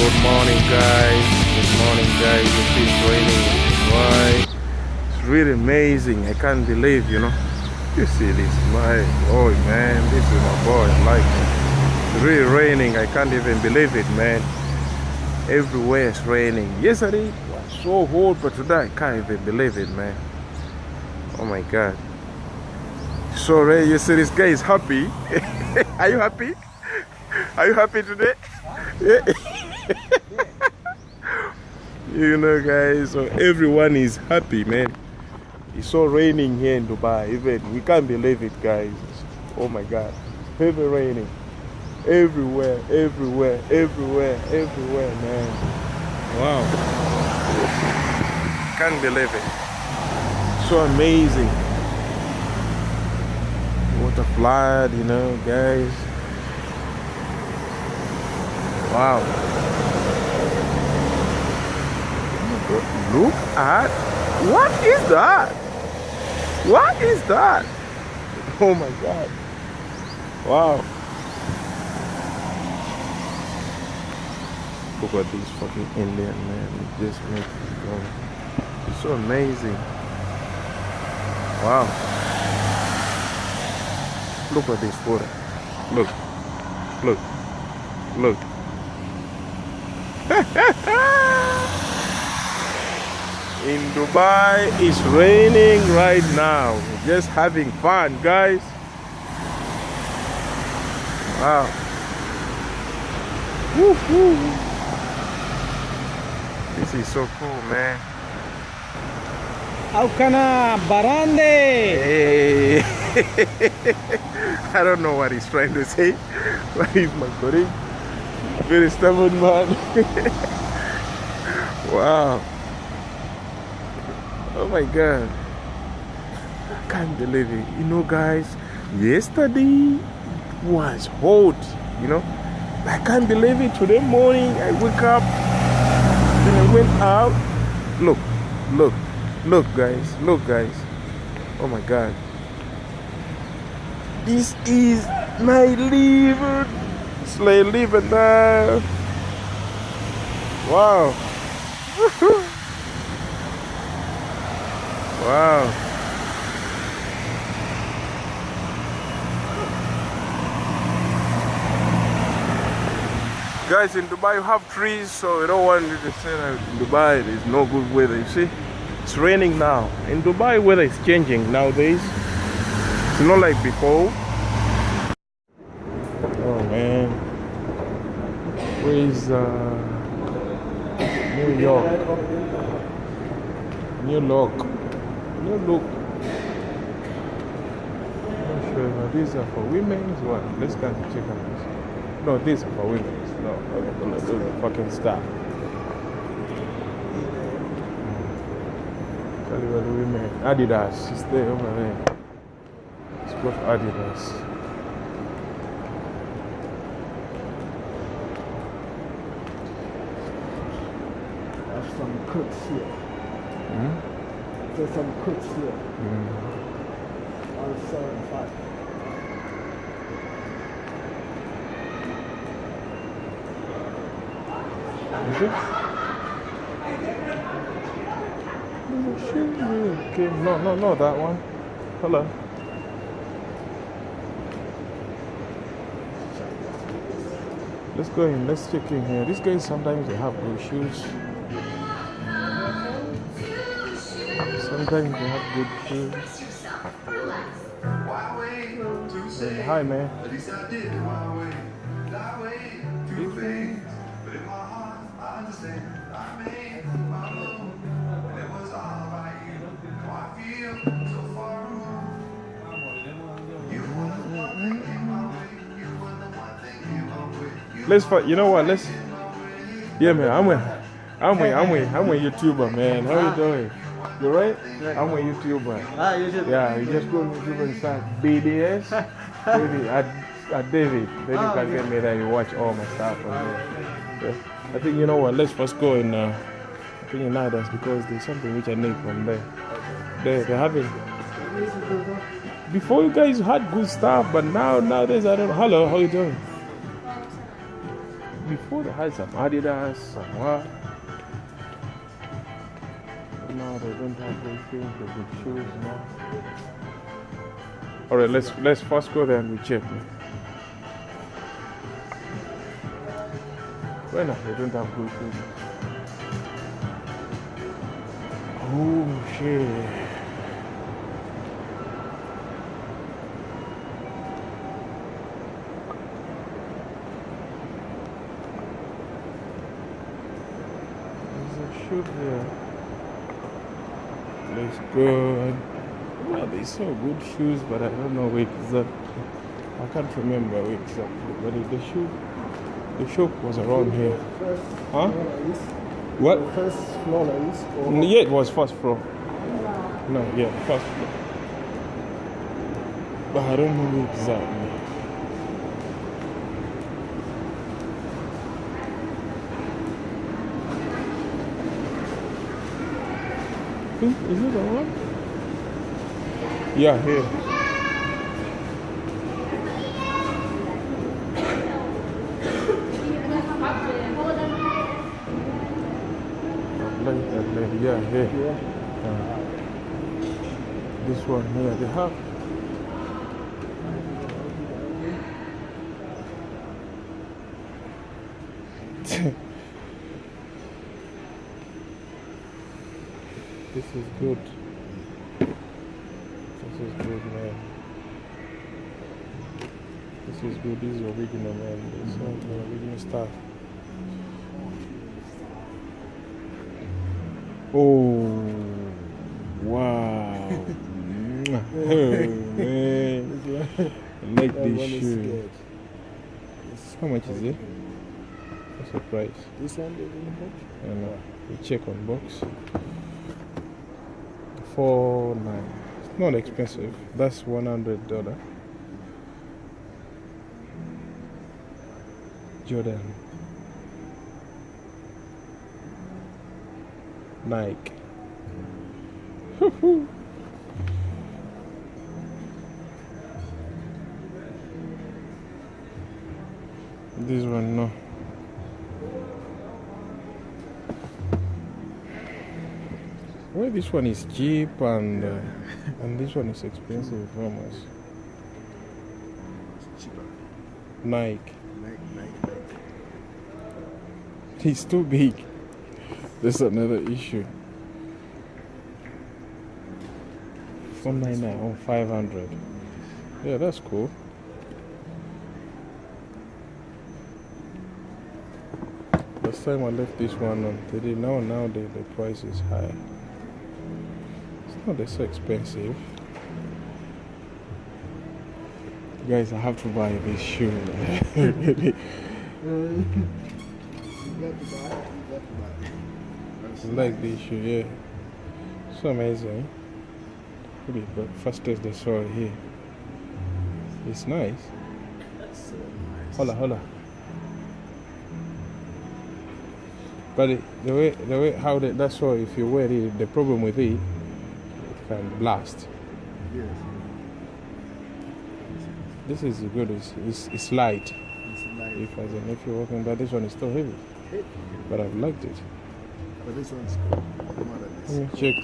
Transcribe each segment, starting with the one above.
Good morning, guys. Good morning, guys. It is raining. Right? It's really amazing. I can't believe, you know. You see this, my boy, man. This is my boy. I like it. It's really raining. I can't even believe it, man. Everywhere it's raining. Yesterday it was so hot, but today I can't even believe it, man. Oh my God. So Ray, you see this guy is happy. Are you happy? Are you happy today? Yeah. You know, guys, so everyone is happy, man. It's so raining here in Dubai. Even we can't believe it, guys. Oh my God. Heavy raining. Everywhere, everywhere, everywhere, everywhere, man. Wow. Can't believe it. So amazing. Water flood, you know, guys. Wow. Look at, what is that? What is that? Oh my God. Wow. Look at this fucking Indian, man. It just makes it go. It's so amazing. Wow. Look at this water. Look. Look. Look. In Dubai, it's raining right now. We're just having fun, guys. Wow. Woo-hoo. This is so cool, man. Aukana Barande. Hey. I don't know what he's trying to say, but he's my colleague. Very stubborn man. Wow. Oh my God. I can't believe it. You know, guys, yesterday was hot, you know. I can't believe it. Today morning I wake up and I went out. Look, look, look, guys, look, guys. Oh my God. This is my liver. It's my liver now. Wow. Wow. Guys, in Dubai you have trees, so you don't want to say that in Dubai there's no good weather. You see, it's raining now. In Dubai weather is changing nowadays. It's not like before. Oh man. Where is New York? New York. New look. I'm not sure if these are for women's one. Let's go and check on this. No, these are for women's. No, okay, those are fucking stuff. Tell you what the women. Adidas. She's there over there. It's got Adidas. That's some cooks here. There's some cooks here. On 75. Is it? Okay, no, that one. Hello. Let's go in, let's check in here. These guys sometimes they have good shoes. Sometimes they have good shoes. Hi, man. Let's fight. You know what? Let's. Yeah, man. I'm a YouTuber, man. How you doing? You right? I'm a YouTuber. YouTube. Yeah, you just go on YouTube and search BDS. David, at David. Then you can get me there. You watch all my stuff. Yeah. I think you know what? Let's first go in. I think in Adidas because there's something which I need from there. They're having. Before you guys had good stuff, but nowadays I don't. Hello, how you doing? before they had some Adidas, some what? No, they don't have those things, the good shoes now. Alright, let's first go there and we check. Well, no, they don't have good shoes. Oh shit. Here. Looks good. Well, they sell good shoes, but I don't know where exactly. I can't remember where exactly. But the shop was around here. Huh? What? First floor is? Yeah, it was first floor. No, yeah, first floor. But I don't know where exactly. Is it the one? Yeah, here. Yeah, here. This one here, they have. This is good. This is good, man. This is good. This is original, man. This is the original stuff. Oh, wow. Oh, man. I like this shoe. How much is it? What's the price? This one, they didn't box? I know. We check on box. $4.9. It's not expensive. That's $100. Jordan. Nike. This one, no. Well, this one is cheap and this one is expensive. How much? It's cheaper. Nike. Nike. It's too big. That's another issue. $499 on 500. Yeah, that's cool. Last time I left this one on 30. Now the price is high. It's not so expensive. Guys, I have to buy this shoe. You got to buy. I like this shoe, yeah. So amazing. Really, but first test they saw it here. It's nice. That's so nice. Hola. But the way how that's why if you wear it, the problem with it can blast. Yes. This is good. It's light. It's light. If you're walking, but this one is still heavy. But I've liked it. But this one's cool. More than this. Let me check.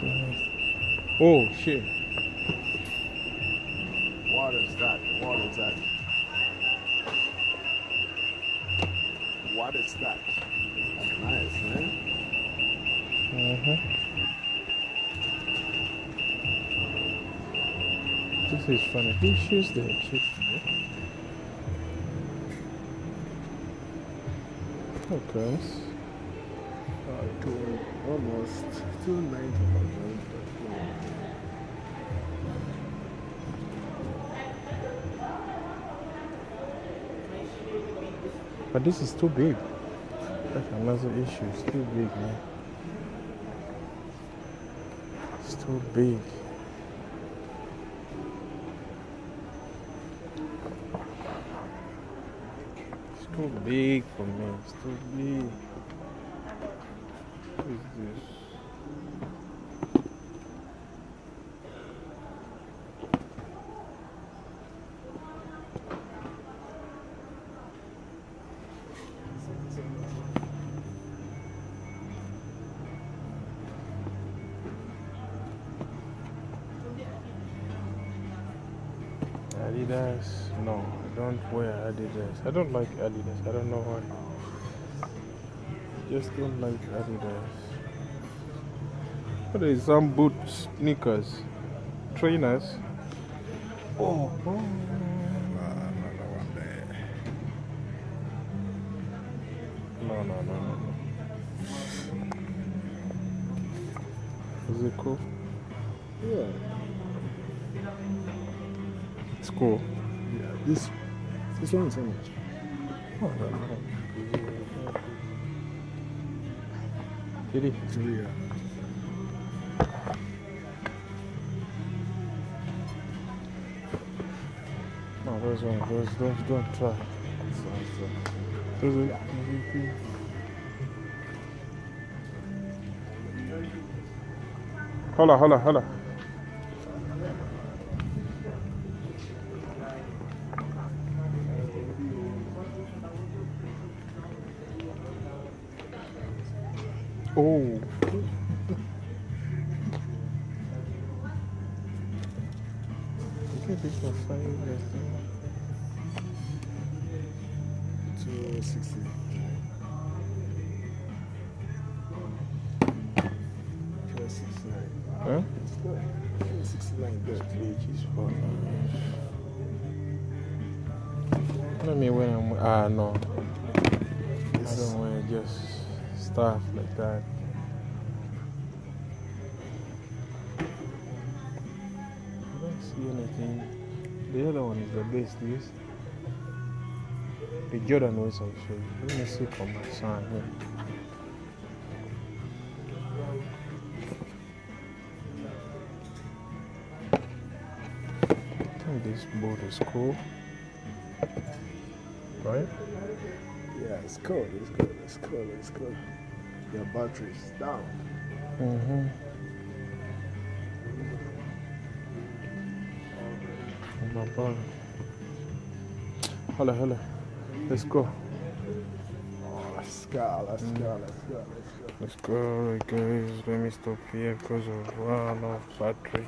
Oh shit! What is that? What is that? What is that? That's nice, man. This is funny. These shoes they're cheap. Okay. To almost $290. But this is too big. That's another issue. It's too big, man. It's too big. It's too big for me. It's too big. What is this? Adidas? No, I don't wear Adidas. I don't like Adidas. I don't know why. Just don't like Adidas. But there's some boot sneakers, trainers. Oh. Another one there. No. Is it cool? Yeah. It's cool. Yeah. This one is how much? Oh, no. Did he? Yeah. No, those don't try. Those are. Holla. Oh. Okay, this was 260. Huh? It's good. 69 good. Which is fun. Let me when I'm no. I don't wear just stuff like that. I don't see anything. The other one is the best. This the Jordan was also. Let me see for my son here. I think this boat is cool, right? Yeah, it's cool. Your battery's down. No problem. Holla. Let's go. Let's go. Let's go, guys. Let me stop here because of one of battery.